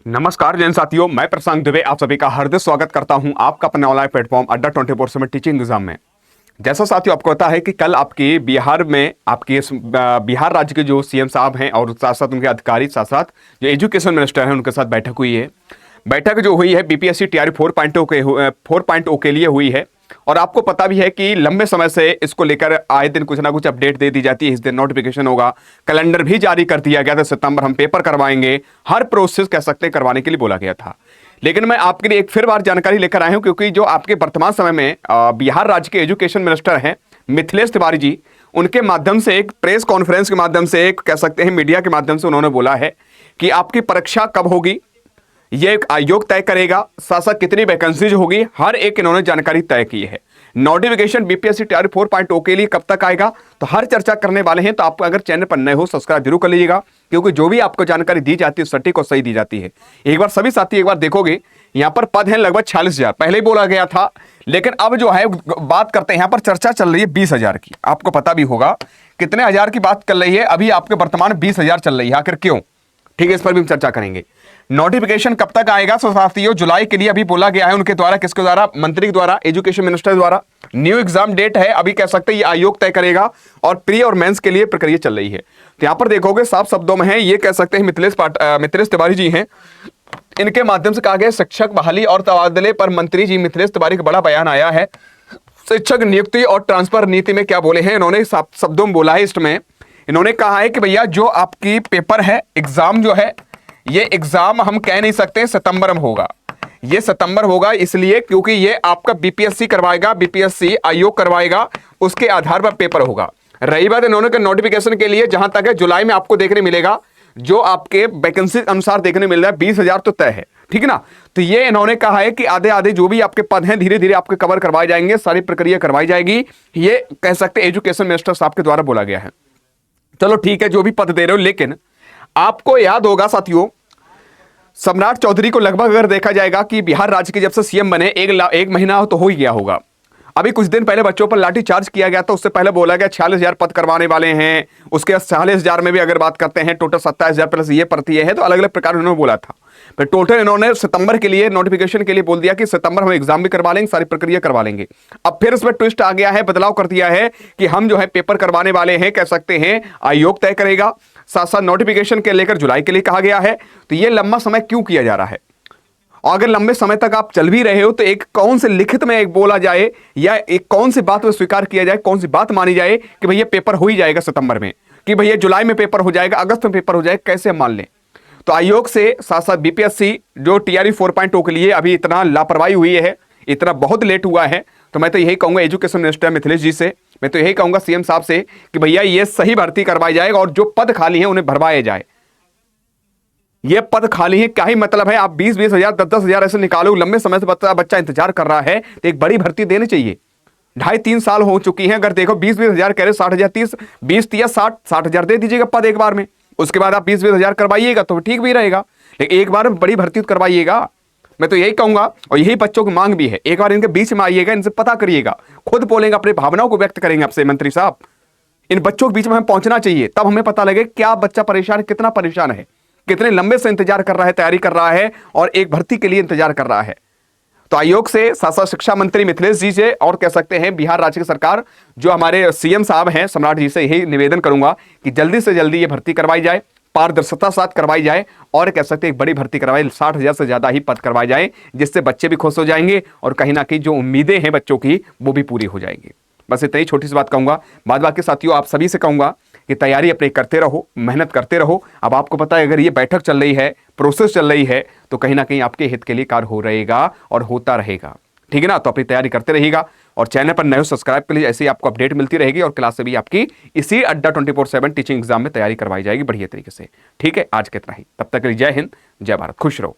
नमस्कार जैन साथियों, मैं प्रशांत दुबे आप सभी का हार्दिक स्वागत करता हूं आपका अपने ऑनलाइन प्लेटफॉर्म अड्डा 24/7 टीचिंग एग्जाम में। जैसा साथियों आपको पता है कि कल आपकी बिहार में बिहार राज्य के जो सीएम साहब हैं और साथ साथ उनके अधिकारी साथ साथ जो एजुकेशन मिनिस्टर हैं उनके साथ बैठक हुई है। बैठक जो हुई है बीपीएससी टीआरई 4.0 के लिए हुई है। और आपको पता भी है कि लंबे समय से इसको लेकर आए दिन कुछ ना कुछ अपडेट दे दी जाती है। इस दिन नोटिफिकेशन होगा, कैलेंडर भी जारी कर दिया गया था, सितंबर हम पेपर करवाएंगे, हर प्रोसेस कह सकते हैं करवाने के लिए बोला गया था। लेकिन मैं आपके लिए एक फिर बार जानकारी लेकर आया हूं, क्योंकि जो आपके वर्तमान समय में बिहार राज्य के एजुकेशन मिनिस्टर हैं मिथिलेश तिवारी जी, उनके माध्यम से एक प्रेस कॉन्फ्रेंस के माध्यम से एक कह सकते हैं मीडिया के माध्यम से उन्होंने बोला है कि आपकी परीक्षा कब होगी ये एक आयोग तय करेगा, साथ साथ कितनी वैकेंसीज होगी, हर एक इन्होंने जानकारी तय की है। नोटिफिकेशन बीपीएससी टीआरई 4.0 के लिए कब तक आएगा, तो हर चर्चा करने वाले हैं। तो आप अगर चैनल पर नए हो सब्सक्राइब जरूर कर लीजिएगा, क्योंकि जो भी आपको जानकारी दी जाती है सटीक और सही दी जाती है। एक बार सभी साथी एक बार देखोगे, यहाँ पर पद हैं लगभग 46,000, पहले ही बोला गया था। लेकिन अब जो है बात करते हैं, यहाँ पर चर्चा चल रही है 20,000 की। आपको पता भी होगा कितने हजार की बात चल रही है, अभी आपके वर्तमान 20,000 चल रही है, आखिर क्यों? ठीक है, इस पर भी हम चर्चा करेंगे। नोटिफिकेशन कब तक आएगा? साथियों जुलाई के लिए अभी बोला गया है उनके द्वारा, किसके द्वारा? मंत्री के द्वारा, एजुकेशन मिनिस्टर द्वारा। न्यू एग्जाम डेट है, अभी कह सकते हैं ये आयोग तय करेगा, और प्री और मेंस के लिए प्रक्रिया चल रही है। तो यहां पर देखोगे साफ शब्दों में है, ये कह सकते हैं मिथिलेश तिवारी जी हैं। इनके माध्यम से कहा गया शिक्षक बहाली और तबादले पर मंत्री जी मिथिलेश तिवारी का बड़ा बयान आया है। शिक्षक नियुक्ति और ट्रांसफर नीति में क्या बोले हैं इन्होंने, शब्दों में बोला है। इसमें इन्होंने कहा है कि भैया जो आपकी पेपर है, एग्जाम जो है, ये एग्जाम हम कह नहीं सकते सितंबर में होगा। ये सितंबर होगा इसलिए क्योंकि ये आपका बीपीएससी करवाएगा, बीपीएससी आयोग करवाएगा, उसके आधार पर पेपर होगा। रही बात इन्होंने के नोटिफिकेशन के लिए, जहां तक है जुलाई में आपको देखने मिलेगा, जो आपके वैकेंसी अनुसार देखने मिल रहा है 20,000 तो तय है, ठीक है ना। तो ये इन्होंने कहा है कि आधे आधे जो भी आपके पद हैं धीरे धीरे आपके कवर करवाए जाएंगे, सारी प्रक्रिया करवाई जाएगी। ये कह सकते एजुकेशन मिनिस्टर साहब के द्वारा बोला गया है। चलो ठीक है, जो भी पद दे रहे हो, लेकिन आपको याद होगा साथियों, सम्राट चौधरी को लगभग अगर देखा जाएगा कि बिहार राज्य के जब से सीएम बने एक महीना तो हो ही गया होगा। अभी कुछ दिन पहले बच्चों पर लाठी चार्ज किया गया था, उससे पहले बोला गया 46,000 पद करवाने वाले हैं। उसके 46,000 में भी अगर बात करते हैं टोटल 27,000 प्लस ये भर्ती है, तो अलग अलग प्रकार उन्होंने बोला था। फिर टोटल इन्होंने सितंबर के लिए नोटिफिकेशन के लिए बोल दिया कि सितंबर हम एग्जाम भी करवा लेंगे, सारी प्रक्रिया करवा लेंगे। अब फिर इसमें ट्विस्ट आ गया है, बदलाव कर दिया है कि हम जो है पेपर करवाने वाले हैं, कह सकते हैं आयोग तय करेगा। साथ साथ नोटिफिकेशन के लेकर जुलाई के लिए कहा गया है। तो ये लंबा समय क्यों किया जा रहा है? और अगर लंबे समय तक आप चल भी रहे हो, तो एक कौन से लिखित में एक बोला जाए, या एक कौन सी बात में स्वीकार किया जाए, कौन सी बात मानी जाए कि भैया पेपर हो ही जाएगा सितंबर में, कि भैया जुलाई में पेपर हो जाएगा, अगस्त में पेपर हो जाएगा, कैसे हम मान लें? तो आयोग से साथ साथ बीपीएससी जो टीआरई 4.0 के लिए अभी इतना लापरवाही हुई है, इतना बहुत लेट हुआ है। तो मैं तो यही कहूंगा एजुकेशन मिनिस्टर मिथिलेश जी से, मैं तो यही कहूंगा सीएम साहब से कि भैया ये सही भर्ती करवाई जाएगा, और जो पद खाली हैं उन्हें भरवाए जाए। ये पद खाली है, क्या ही मतलब है आप 20-20 हजार 10-10 हजार ऐसे निकालो, लंबे समय से बच्चा इंतजार कर रहा है, तो एक बड़ी भर्ती देनी चाहिए। 2.5-3 साल हो चुकी हैं, अगर देखो 20-20 हजार कह रहे, 60,000 60 हजार दे दीजिएगा पद एक बार में। उसके बाद आप 20-20 हजार करवाइएगा तो ठीक भी रहेगा, लेकिन एक बार में बड़ी भर्ती करवाइएगा। मैं तो यही कहूंगा, और यही बच्चों की मांग भी है, एक बार इनके बीच में आइएगा, इनसे पता करिएगा, खुद बोलेंगे, अपनी भावनाओं को व्यक्त करेंगे आपसे मंत्री साहब। इन बच्चों के बीच में हमें पहुंचना चाहिए, तब हमें पता लगे क्या बच्चा परेशान, कितना परेशान है, कितने लंबे से इंतजार कर रहा है, तैयारी कर रहा है, और एक भर्ती के लिए इंतजार कर रहा है। तो आयोग से साथ साथ शिक्षा मंत्री मिथिलेश जी से, और कह सकते हैं बिहार राज्य की सरकार जो हमारे सीएम साहब हैं सम्राट जी से, यही निवेदन करूंगा कि जल्दी से जल्दी ये भर्ती करवाई जाए, पारदर्शिता साथ करवाई जाए, और कह सकते हैं एक बड़ी भर्ती करवाई, 60,000 से ज्यादा ही पद करवाए जाए, जिससे बच्चे भी खुश हो जाएंगे, और कहीं ना कहीं जो उम्मीदें हैं बच्चों की वो भी पूरी हो जाएंगी। बस इतनी छोटी सी बात कहूंगा। बाद बाकी साथियों आप सभी से कहूंगा कि तैयारी अपनी करते रहो, मेहनत करते रहो। अब आपको पता है अगर ये बैठक चल रही है, प्रोसेस चल रही है, तो कहीं ना कहीं आपके हित के लिए कार्य हो रहेगा और होता रहेगा, ठीक है ना। तो अपनी तैयारी करते रहिएगा, और चैनल पर नए हो सब्सक्राइब कर लीजिए, ऐसे ही आपको अपडेट मिलती रहेगी, और क्लास से भी आपकी इसी अड्डा 24/7 टीचिंग एग्जाम में तैयारी करवाई जाएगी बढ़िया तरीके से। ठीक है, आज कितना ही, तब तक के लिए जय हिंद, जय भारत, खुश रहो।